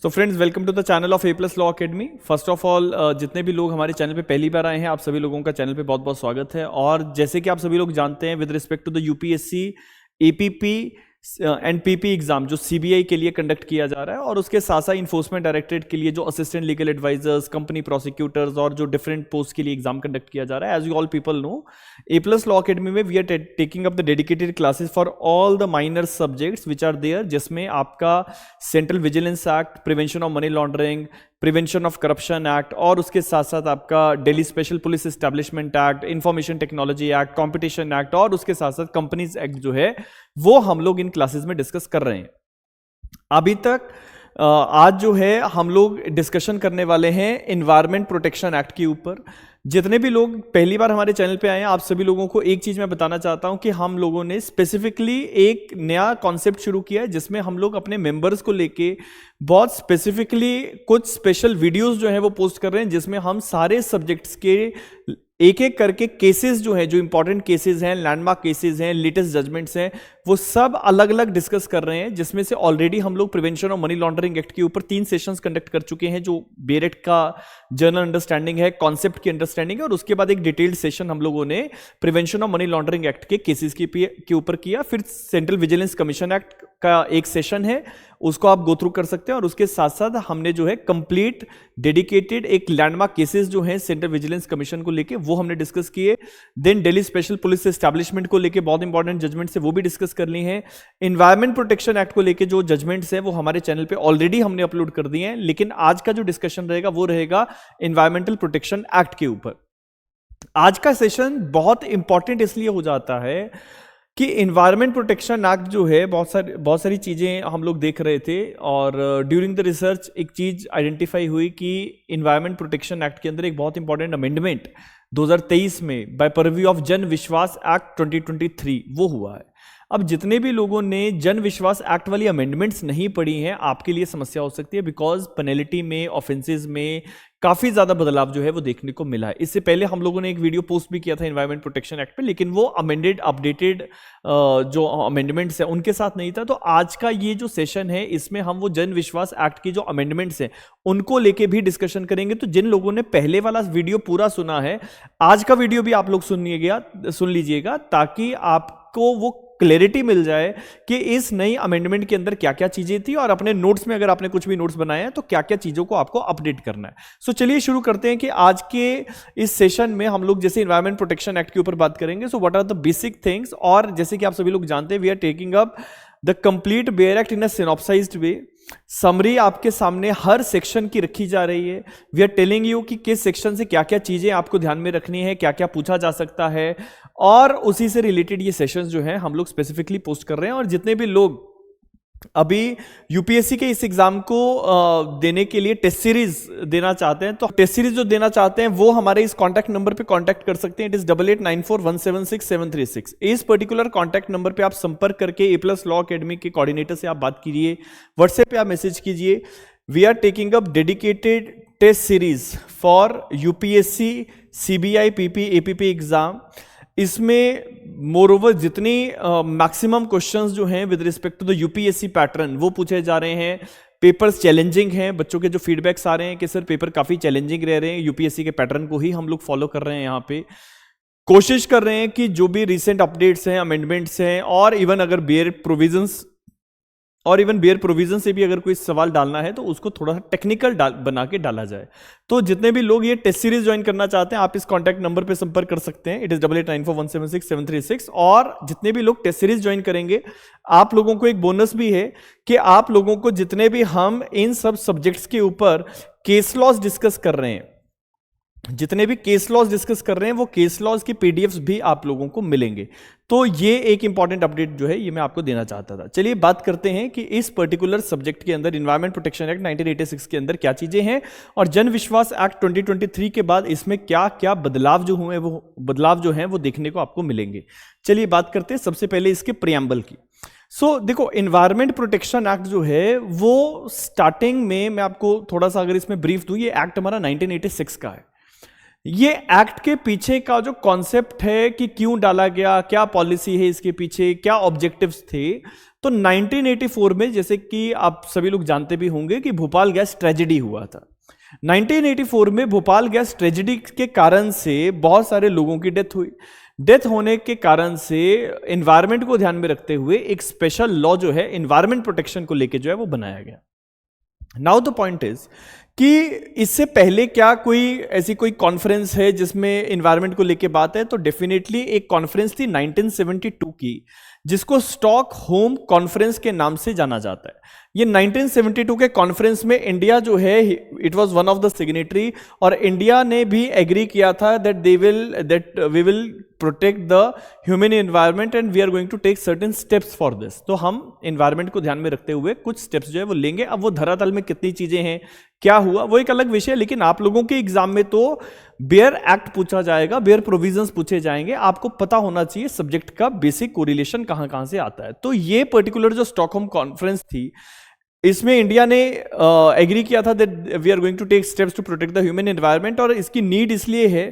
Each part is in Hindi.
So friends, welcome to the channel of A plus law academy. First of all, जितने भी लोग हमारे चैनल पे पहली बार आए हैं, आप सभी लोगों का चैनल पे बहुत बहुत स्वागत है। और जैसे कि आप सभी लोग जानते हैं, with respect to the UPSC APP and PP exam जो सीबीआई के लिए कंडक्ट किया जा रहा है, और उसके साथ साथ इन्फोर्समेंट डायरेक्टरेट के लिए जो assistant legal advisers, company prosecutors और जो डिफरेंट पोस्ट के लिए एग्जाम कंडक्ट किया जा रहा है, as you all people know, A plus law academy में we are taking up the dedicated classes for all the minor subjects which are there, जिसमें आपका central vigilance act, prevention of money laundering, prevention of corruption act, और उसके साथ साथ आपका Delhi special police establishment act, information technology act, competition act, और उसके साथ साथ कंपनीज एक्ट जो है वो हम लोग इन क्लासेस में डिस्कस कर रहे हैं। अभी तक आज जो है हम लोग डिस्कशन करने वाले हैं एनवायरमेंट प्रोटेक्शन एक्ट के ऊपर। जितने भी लोग पहली बार हमारे चैनल पे आए हैं, आप सभी लोगों को एक चीज मैं बताना चाहता हूं कि हम लोगों ने स्पेसिफिकली एक नया कॉन्सेप्ट शुरू किया है, जिसमें हम लोग अपने मेंबर्स को लेके बहुत स्पेसिफिकली कुछ स्पेशल वीडियोस जो है वो पोस्ट कर रहे हैं, जिसमें हम सारे सब्जेक्ट्स के एक एक करके केसेस जो है, जो इंपॉर्टेंट केसेस हैं, लैंडमार्क केसेस हैं, लेटेस्ट जजमेंट्स हैं, वो सब अलग अलग डिस्कस कर रहे हैं। जिसमें से ऑलरेडी हम लोग prevention of money laundering act के ऊपर 3 सेशंस कंडक्ट कर चुके हैं, जो बेरेट का जनरल अंडरस्टैंडिंग है, कॉन्सेप्ट की अंडरस्टैंडिंग है, और उसके बाद एक डिटेल्ड सेशन हम लोगों ने prevention of money laundering act के केसेस के ऊपर किया। फिर सेंट्रल विजिलेंस कमीशन एक्ट का एक सेशन है, उसको आप गो थ्रू कर सकते हैं, और उसके साथ साथ हमने जो है कंप्लीट डेडिकेटेड एक लैंडमार्क केसेस जो है सेंट्रल विजिलेंस कमीशन को लेके वो हमने डिस्कस किए। Then Delhi special police establishment को लेके बहुत इंपॉर्टेंट जजमेंट्स है, वो भी डिस्कस कर ली है। एनवायरमेंट प्रोटेक्शन एक्ट को लेके जो जजमेंट्स है वो हमारे चैनल पे ऑलरेडी हमने अपलोड कर दिए हैं, लेकिन आज का जो डिस्कशन रहेगा वो रहेगा एनवायरमेंटल प्रोटेक्शन एक्ट के ऊपर। आज का सेशन बहुत इंपॉर्टेंट इसलिए हो जाता है कि इन्वायरमेंट प्रोटेक्शन एक्ट जो है बहुत सारी चीज़ें हम लोग देख रहे थे, और ड्यूरिंग द रिसर्च एक चीज़ आइडेंटिफाई हुई कि इन्वायरमेंट प्रोटेक्शन एक्ट के अंदर एक बहुत इंपॉर्टेंट अमेंडमेंट 2023 में बाय परव्यू ऑफ जन विश्वास एक्ट 2023 वो हुआ है। अब जितने भी लोगों ने जन विश्वास एक्ट वाली अमेंडमेंट्स नहीं पढ़ी हैं, आपके लिए समस्या हो सकती है, बिकॉज पेनल्टी में, ऑफेंसेस में काफ़ी ज़्यादा बदलाव जो है वो देखने को मिला है। इससे पहले हम लोगों ने एक वीडियो पोस्ट भी किया था एनवायरमेंट प्रोटेक्शन एक्ट पे, लेकिन वो अमेंडेड अपडेटेड जो अमेंडमेंट्स हैं उनके साथ नहीं था। तो आज का ये जो सेशन है, इसमें हम वो जन विश्वास एक्ट की जो अमेंडमेंट्स हैं उनको लेके भी डिस्कशन करेंगे। तो जिन लोगों ने पहले वाला वीडियो पूरा सुना है, आज का वीडियो भी आप लोग सुन लीजिएगा, ताकि आपको वो क्लैरिटी मिल जाए कि इस नई अमेंडमेंट के अंदर क्या क्या चीजें थी, और अपने नोट्स में अगर आपने कुछ भी नोट्स बनाए हैं तो क्या क्या चीजों को आपको अपडेट करना है। सो चलिए शुरू करते हैं कि आज के इस सेशन में हम लोग जैसे एनवायरमेंट प्रोटेक्शन एक्ट के ऊपर बात करेंगे। So what are the basic things, और जैसे कि आप सभी लोग जानते हैं, we are taking up the complete bare act in a synopsized way. Summary आपके सामने हर सेक्शन की रखी जा रही है। वी आर टेलिंग यू कि किस सेक्शन से क्या क्या चीजें आपको ध्यान में रखनी है, क्या क्या पूछा जा सकता है, और उसी से रिलेटेड ये सेशंस जो है हम लोग स्पेसिफिकली पोस्ट कर रहे हैं। और जितने भी लोग अभी यूपीएससी के इस एग्जाम को देने के लिए टेस्ट सीरीज देना चाहते हैं, तो टेस्ट सीरीज जो देना चाहते हैं वो हमारे इस कांटेक्ट नंबर पे कांटेक्ट कर सकते हैं। It is 8894176736। इस पर्टिकुलर कांटेक्ट नंबर पे आप संपर्क करके ए प्लस लॉ अकेडमी के कोऑर्डिनेटर से आप बात कीजिए, व्हाट्सएप पे आप मैसेज कीजिए। We are taking up dedicated test series for UPSC, CBI, PP, APP exam. इसमें मोरओवर जितनी मैक्सिमम क्वेश्चंस जो हैं with respect to the UPSC pattern वो पूछे जा रहे हैं। पेपर्स चैलेंजिंग हैं, बच्चों के जो फीडबैक्स आ रहे हैं कि सर पेपर काफ़ी चैलेंजिंग रह रहे हैं, यूपीएससी के पैटर्न को ही हम लोग फॉलो कर रहे हैं। यहाँ पे कोशिश कर रहे हैं कि जो भी रिसेंट अपडेट्स हैं, अमेंडमेंट्स हैं, और इवन अगर बेयर प्रोविजन से भी अगर कोई सवाल डालना है तो उसको थोड़ा सा टेक्निकल बना के डाला जाए। तो जितने भी लोग ये टेस्ट सीरीज ज्वाइन करना चाहते हैं, आप इस कांटेक्ट नंबर पे संपर्क कर सकते हैं। It is 8894176736। और जितने भी लोग टेस्ट सीरीज ज्वाइन करेंगे, आप लोगों को एक बोनस भी है कि आप लोगों को जितने भी हम इन सब सब्जेक्ट्स के ऊपर केस लॉज डिस्कस कर रहे हैं, जितने भी केस लॉज डिस्कस कर रहे हैं, वो केस लॉज की पीडीएफ्स भी आप लोगों को मिलेंगे। तो ये एक इंपॉर्टेंट अपडेट जो है ये मैं आपको देना चाहता था। चलिए बात करते हैं कि इस पर्टिकुलर सब्जेक्ट के अंदर एनवायरमेंट प्रोटेक्शन एक्ट 1986 के अंदर क्या चीजें हैं, और जन विश्वास एक्ट 2023 के बाद इसमें क्या क्या बदलाव जो हुए, वो बदलाव जो हैं वो देखने को आपको मिलेंगे। चलिए बात करते हैं सबसे पहले इसके प्रियम्बल की। देखो, एनवायरमेंट प्रोटेक्शन एक्ट जो है वो स्टार्टिंग में मैं आपको थोड़ा सा अगर इसमें ब्रीफ दूं, ये एक्ट हमारा 1986 का है। ये एक्ट के पीछे का जो कॉन्सेप्ट है कि क्यों डाला गया, क्या पॉलिसी है इसके पीछे, क्या ऑब्जेक्टिव्स थे, तो 1984 में, जैसे कि आप सभी लोग जानते भी होंगे कि भोपाल गैस ट्रेजेडी हुआ था। 1984 में भोपाल गैस ट्रेजेडी के कारण से बहुत सारे लोगों की डेथ हुई। डेथ होने के कारण से एनवायरमेंट को ध्यान में रखते हुए एक स्पेशल लॉ जो है एनवायरमेंट प्रोटेक्शन को लेके जो है वो बनाया गया। नाउ द पॉइंट इज कि इससे पहले क्या कोई ऐसी कोई कॉन्फ्रेंस है जिसमें एनवायरमेंट को लेके बात है, तो डेफिनेटली एक कॉन्फ्रेंस थी 1972 की, जिसको स्टॉकहोम कॉन्फ्रेंस के नाम से जाना जाता है। ये 1972 के कॉन्फ्रेंस में इंडिया जो है it was one of the signatory, और इंडिया ने भी एग्री किया था that we will protect the human environment and we are going to take certain steps for this. तो हम एनवायरनमेंट को ध्यान में रखते हुए कुछ स्टेप्स जो है वो लेंगे। अब वो धरातल में कितनी चीजें हैं, क्या हुआ, वो एक अलग विषय है, लेकिन आप लोगों के एग्जाम में तो बेयर एक्ट पूछा जाएगा, बेयर प्रोविजंस पूछे जाएंगे। आपको पता होना चाहिए सब्जेक्ट का बेसिक कोरिलेशन कहां कहां से आता है। तो ये पर्टिकुलर जो स्टॉकहोम कॉन्फ्रेंस थी, इसमें इंडिया ने एग्री किया था that we are going to take steps to protect the human environment, और इसकी नीड इसलिए है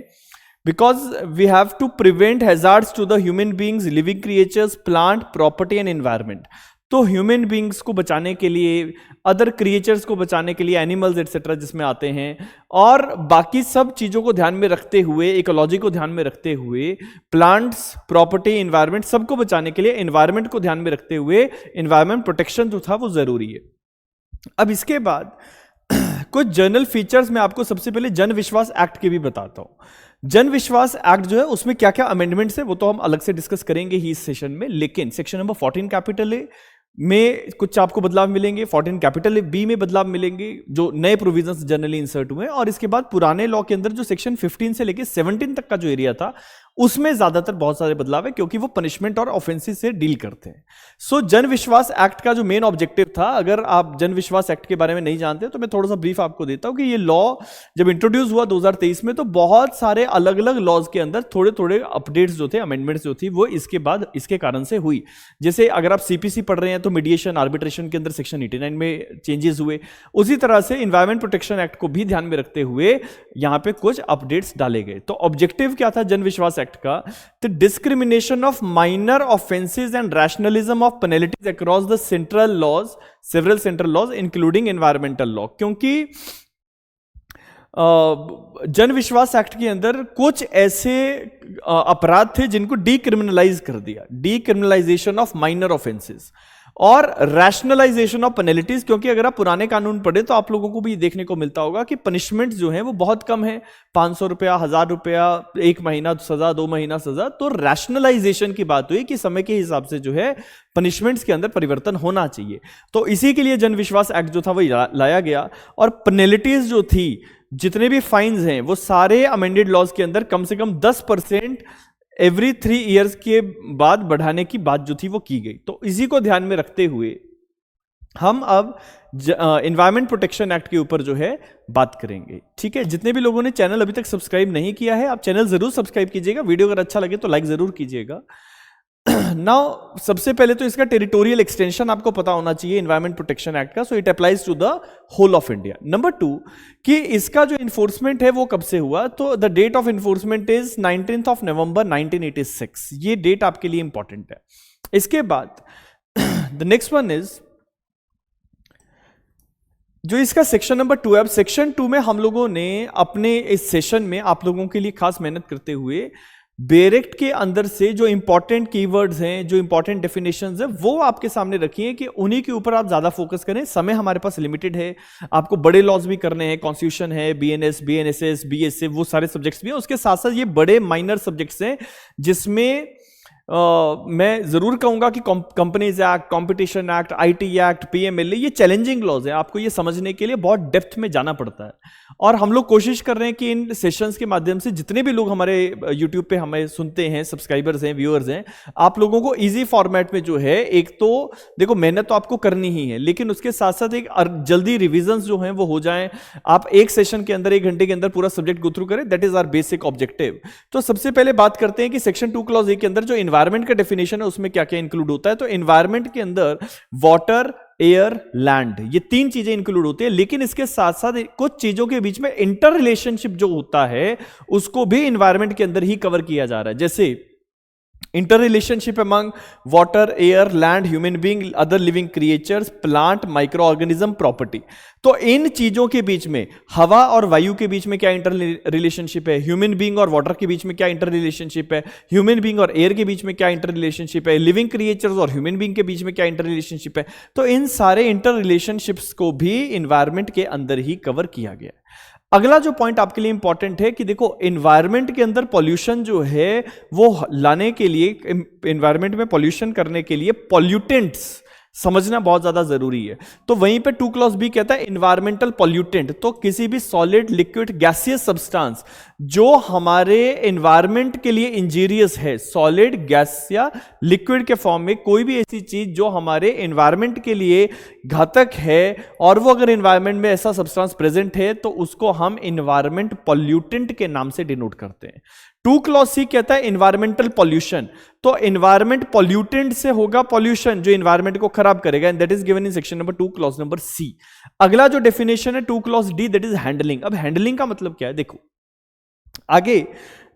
because we have to prevent hazards to the human beings, living creatures, plant, property and environment. तो ह्यूमन बींग्स को बचाने के लिए, अदर क्रिएचर्स को बचाने के लिए, एनिमल्स एटसेट्रा जिसमें आते हैं, और बाकी सब चीज़ों को ध्यान में रखते हुए, इकोलॉजी को ध्यान में रखते हुए, प्लांट्स, प्रॉपर्टी, एनवायरनमेंट सबको बचाने के लिए एनवायरनमेंट को ध्यान में रखते हुए एनवायरनमेंट प्रोटेक्शन जो था वो जरूरी है। अब इसके बाद कुछ जर्नल फीचर्स मैं आपको सबसे पहले जन विश्वास एक्ट के भी बताता हूं। जन विश्वास एक्ट जो है उसमें क्या क्या अमेंडमेंट्स है वो तो हम अलग से डिस्कस करेंगे ही इस सेशन में, लेकिन सेक्शन नंबर 14 कैपिटल ए में कुछ आपको बदलाव मिलेंगे, 14 कैपिटल बी में बदलाव मिलेंगे, जो नए प्रोविजंस जनरली इंसर्ट हुए, और इसके बाद पुराने लॉ के अंदर जो सेक्शन 15 से लेके 17 तक का जो एरिया था उसमें ज्यादातर बहुत सारे बदलाव है, क्योंकि वो पनिशमेंट और ऑफेंसेस से डील करते हैं। सो जन विश्वास एक्ट का जो मेन ऑब्जेक्टिव था, अगर आप जन विश्वास एक्ट के बारे में नहीं जानते तो मैं थोड़ा सा ब्रीफ आपको देता हूं कि ये लॉ जब इंट्रोड्यूस हुआ 2023 में, तो बहुत सारे अलग अलग लॉज के अंदर थोड़े थोड़े अपडेट्स जो थे, अमेंडमेंट्स जो थी, वो इसके बाद इसके कारण से हुई। जैसे अगर आप सीपीसी पढ़ रहे हैं तो मीडिएशन आर्बिट्रेशन के अंदर सेक्शन 89 में चेंजेस हुए, उसी तरह से एनवायरमेंट प्रोटेक्शन एक्ट को भी ध्यान में रखते हुए यहां पे कुछ अपडेट्स डाले गए। तो ऑब्जेक्टिव क्या था जन विश्वास एक्ट का? The discrimination of minor offences and rationalism of penalties across the central laws, several central laws including environmental law. क्योंकि जन विश्वास एक्ट के अंदर कुछ ऐसे अपराध थे जिनको डीक्रिमिनलाइज कर दिया, डीक्रिमिनलाइजेशन ऑफ माइनर ऑफेंसेस और रैशनलाइजेशन ऑफ पेनल्टीज। क्योंकि अगर आप पुराने कानून पढ़े तो आप लोगों को भी देखने को मिलता होगा कि पनिशमेंट जो है वो बहुत कम है, 500 रुपया, 1000 रुपया, 1 महीना सजा, 2 महीना सजा। तो रैशनलाइजेशन की बात हुई कि समय के हिसाब से जो है पनिशमेंट्स के अंदर परिवर्तन होना चाहिए। तो इसी के लिए जन विश्वास एक्ट जो था वो लाया गया, और पेनल्टीज जो थी, जितने भी फाइन्स हैं, वो सारे अमेंडेड लॉज के अंदर कम से कम 10% एवरी 3 ईयर्स के बाद बढ़ाने की बात जो थी वो की गई। तो इसी को ध्यान में रखते हुए हम अब एनवायरमेंट प्रोटेक्शन एक्ट के ऊपर जो है बात करेंगे। ठीक है, जितने भी लोगों ने चैनल अभी तक सब्सक्राइब नहीं किया है, आप चैनल जरूर सब्सक्राइब कीजिएगा। वीडियो अगर अच्छा लगे तो लाइक जरूर कीजिएगा। नाउ सबसे पहले तो इसका टेरिटोरियल एक्सटेंशन आपको पता होना चाहिए एनवायरमेंट प्रोटेक्शन एक्ट का, so it applies to the whole of India. Number 2 कि इसका जो इन्फोर्समेंट है वो कब से हुआ, तो the date of enforcement is 19th of November 1986। ये डेट आपके लिए इंपॉर्टेंट है। इसके बाद द नेक्स्ट वन इज जो इसका सेक्शन नंबर 2 है। अब सेक्शन 2 में हम लोगों ने अपने इस सेशन में आप लोगों के लिए खास मेहनत करते हुए बेरेक्ट के अंदर से जो इंपॉर्टेंट कीवर्ड्स हैं, जो इंपॉर्टेंट डेफिनेशंस हैं, वो आपके सामने रखी हैं कि उन्हीं के ऊपर आप ज्यादा फोकस करें। समय हमारे पास लिमिटेड है, आपको बड़े लॉज भी करने हैं, कॉन्स्टिट्यूशन है, बीएनएस, बीएनएसएस, बीएसएफ, वो सारे सब्जेक्ट्स भी हैं। उसके साथ साथ ये बड़े माइनर सब्जेक्ट्स हैं जिसमें मैं जरूर कहूंगा कि companies act, competition act, IT act, PMLA, ये चैलेंजिंग लॉज है। आपको ये समझने के लिए बहुत डेप्थ में जाना पड़ता है, और हम लोग कोशिश कर रहे हैं कि इन सेशंस के माध्यम से जितने भी लोग हमारे यूट्यूब पे हमें सुनते हैं, सब्सक्राइबर्स हैं, व्यूअर्स हैं, आप लोगों को इजी फॉर्मेट में जो है, एक तो देखो मेहनत तो आपको करनी ही है, लेकिन उसके साथ साथ एक जल्दी रिविजन्स जो हैं वो हो जाएं। आप एक सेशन के अंदर 1 घंटे के अंदर पूरा सब्जेक्ट गो थ्रू करें, that is our basic objective. तो सबसे पहले बात करते हैं कि सेक्शन 2 क्लॉज ए के अंदर जो एनवायरमेंट का डेफिनेशन है उसमें क्या क्या इंक्लूड होता है। तो एनवायरमेंट के अंदर वाटर, एयर, लैंड, ये 3 चीजें इंक्लूड होती है, लेकिन इसके साथ साथ कुछ चीजों के बीच में इंटर रिलेशनशिप जो होता है उसको भी एनवायरमेंट के अंदर ही कवर किया जा रहा है। जैसे interrelationship among water, air, land, human being, other living creatures, plant, microorganism, property। तो इन चीजों के बीच में, हवा और वायु के बीच में क्या इंटर रिलेशनशिप है, ह्यूमन बीइंग और वाटर के बीच में क्या इंटर रिलेशनशिप है, ह्यूमन बीइंग और एयर के बीच में क्या इंटर रिलेशनशिप है, लिविंग क्रिएचर्स और ह्यूमन बीइंग के बीच में क्या इंटर रिलेशनशिप है। तो इन सारे इंटर रिलेशनशिप्स को भी इन्वायरमेंट के अंदर ही कवर किया गया। अगला जो पॉइंट आपके लिए इंपॉर्टेंट है कि देखो एनवायरनमेंट के अंदर पॉल्यूशन जो है वो लाने के लिए, एनवायरनमेंट में पॉल्यूशन करने के लिए पॉल्यूटेंट्स समझना बहुत ज्यादा जरूरी है। तो वहीं पे 2 क्लॉज बी कहता है एनवायरमेंटल पॉल्यूटेंट, तो किसी भी सॉलिड, लिक्विड, गैसियस सब्सटेंस जो हमारे एनवायरनमेंट के लिए इंजीरियस है, सॉलिड, गैस या लिक्विड के फॉर्म में कोई भी ऐसी चीज जो हमारे एनवायरनमेंट के लिए घातक है और वो अगर एनवायरनमेंट में ऐसा सब्सटेंस प्रेजेंट है तो उसको हम एनवायरनमेंट पॉल्यूटेंट के नाम से डिनोट करते हैं। 2 क्लॉज सी कहता है एनवायरमेंटल पॉल्यूशन, तो एनवायरमेंट पॉल्यूटेंट से होगा पॉल्यूशन जो एनवायरमेंट को खराब करेगा, and that is given in section number 2 clause number C. अगला जो डेफिनेशन है 2 clause D, that is handling. अब हैंडलिंग का मतलब क्या है, देखो आगे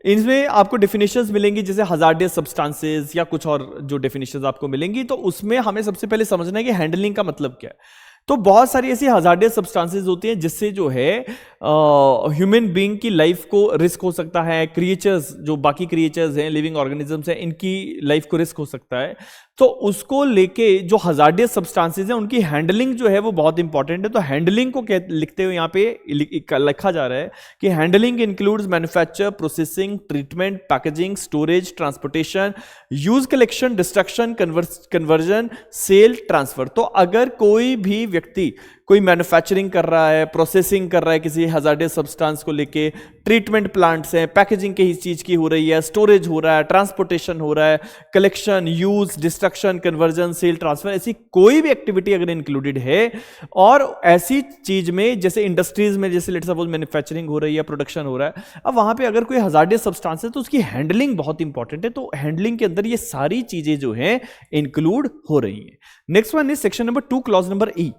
इनमें आपको डेफिनेशंस मिलेंगी जैसे हजार्डियस सब्सटेंसेस या कुछ और जो डेफिनेशंस आपको मिलेंगी, तो उसमें हमें सबसे पहले समझना है कि हैंडलिंग का मतलब क्या है। तो बहुत सारी ऐसी हजार्डियस सब्सटेंसेस होती हैं जिससे जो है ह्यूमन बीइंग की लाइफ को रिस्क हो सकता है, क्रिएचर्स जो बाकी क्रिएचर्स हैं, लिविंग ऑर्गेनिजम्स हैं, इनकी लाइफ को रिस्क हो सकता है। तो उसको लेके जो हजार्डियस सब्सटेंसेस हैं उनकी हैंडलिंग जो है वो बहुत इंपॉर्टेंट है। तो हैंडलिंग को लिखते हुए यहाँ पे लिखा जा रहा है कि handling includes manufacture, processing, treatment, packaging, storage, transportation, use, collection, destruction, conversion, sale, transfer. तो अगर कोई भी व्यक्ति कोई मैन्युफैक्चरिंग कर रहा है, प्रोसेसिंग कर रहा है किसी हजार्डियस सब्सटेंस को लेके, ट्रीटमेंट प्लांट्स हैं, पैकेजिंग किसी चीज की हो रही है, स्टोरेज हो रहा है, ट्रांसपोर्टेशन हो रहा है, collection, use, destruction, conversion, sale, transfer, ऐसी कोई भी एक्टिविटी अगर इंक्लूडेड है और ऐसी चीज में जैसे इंडस्ट्रीज में जैसे लेट्स सपोज मैन्युफैक्चरिंग हो रही है, प्रोडक्शन हो रहा है, अब वहां पे अगर कोई हजार्डियस सब्सटेंस है तो उसकी हैंडलिंग बहुत इंपॉर्टेंट है। तो हैंडलिंग के अंदर ये सारी चीजें जो है इंक्लूड हो रही है। Next one is section number 2 clause number E.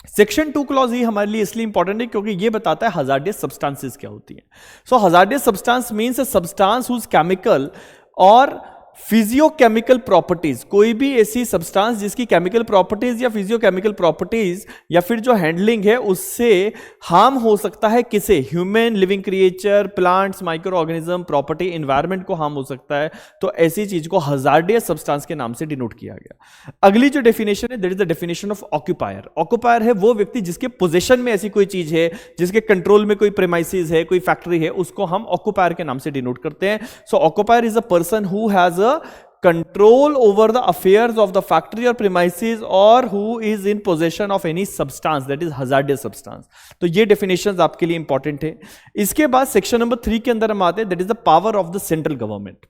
Section 2 clause ई हमारे लिए इसलिए इंपॉर्टेंट है क्योंकि ये बताता है हजार्डियस सब्सटेंसेस क्या होती है। So hazardous substance means a substance whose chemical और फिजियोकेमिकल प्रॉपर्टीज, कोई भी ऐसी सब्सटेंस जिसकी केमिकल प्रॉपर्टीज या फिजियोकेमिकल प्रॉपर्टीज या फिर जो हैंडलिंग है उससे हार्म हो सकता है, किसे, human, living creature, plants, micro organism, property, environment को हार्म हो सकता है। तो ऐसी चीज को हजार्डियस सब्सटेंस के नाम से डिनोट किया गया। अगली जो डेफिनेशन है that is the definition of occupier. Occupier है वो व्यक्ति जिसके पोजेशन में ऐसी कोई चीज है, जिसके कंट्रोल में कोई प्रेमाइसिस है, कोई फैक्ट्री है, उसको हम ऑक्यूपायर के नाम से डिनोट करते हैं। So occupier is a person who has control over the affairs of the factory or premises or who is in possession of any substance that is hazardous substance। तो ये definitions आपके लिए इंपॉर्टेंट है। इसके बाद सेक्शन नंबर 3 के अंदर हम आते हैं, that is the power of the central government।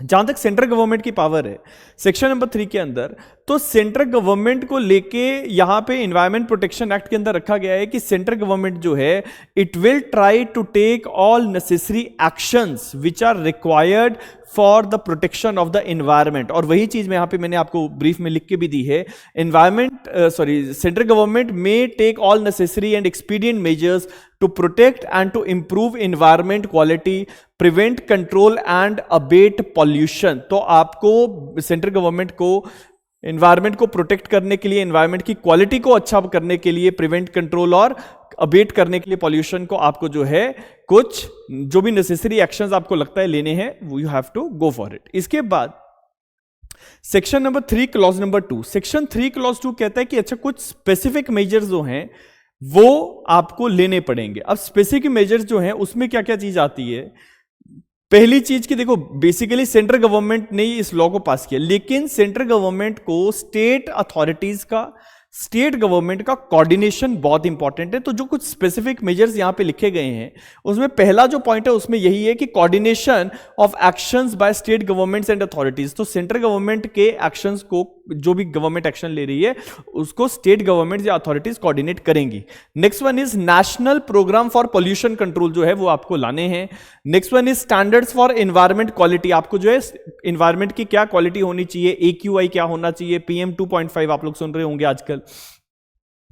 जहां तक सेंट्रल गवर्नमेंट की पावर है सेक्शन नंबर 3 के अंदर, तो सेंट्रल गवर्नमेंट को लेके यहां पे एनवायरमेंट प्रोटेक्शन एक्ट के अंदर रखा गया है कि सेंट्रल गवर्नमेंट जो है it will try to take all necessary actions which are required for the protection of the environment. और वही चीज में यहां पे मैंने आपको ब्रीफ में लिख के भी दी है, central government may take all necessary and expedient measures to protect and to improve environment quality, prevent, control and abate pollution। तो आपको सेंट्रल गवर्नमेंट को एनवायरमेंट को प्रोटेक्ट करने के लिए, एनवायरमेंट की क्वालिटी को अच्छा करने के लिए, प्रिवेंट, कंट्रोल और अबेट करने के लिए पॉल्यूशन को आपको जो है कुछ जो भी नेसेसरी एक्शंस आपको लगता है लेने हैं, you have to go for it. इसके बाद section number 3 clause number 2, section 3 clause 2 कहता है कि अच्छा कुछ स्पेसिफिक मेजर्स जो हैं वो आपको लेने पड़ेंगे। अब स्पेसिफिक मेजर्स जो हैं उसमें क्या क्या चीज आती है। पहली चीज की देखो, बेसिकली सेंट्रल गवर्नमेंट ने इस लॉ को पास किया, लेकिन सेंट्रल गवर्नमेंट को स्टेट अथॉरिटीज का, स्टेट गवर्नमेंट का कोऑर्डिनेशन बहुत इंपॉर्टेंट है। तो जो कुछ स्पेसिफिक मेजर्स यहां पे लिखे गए हैं उसमें पहला जो पॉइंट है उसमें यही है कि coordination of actions by state governments and authorities. तो सेंट्रल गवर्नमेंट के एक्शंस को, जो भी गवर्नमेंट एक्शन ले रही है उसको स्टेट गवर्नमेंट या अथॉरिटीज कोऑर्डिनेट करेंगी। Next one is national programme for pollution control, जो है वो आपको लाने हैं। Next one is standards for environment quality, आपको जो है एनवायरमेंट की क्या क्वालिटी होनी चाहिए, AQI क्या होना चाहिए, PM 2.5 आप लोग सुन रहे होंगे आजकल।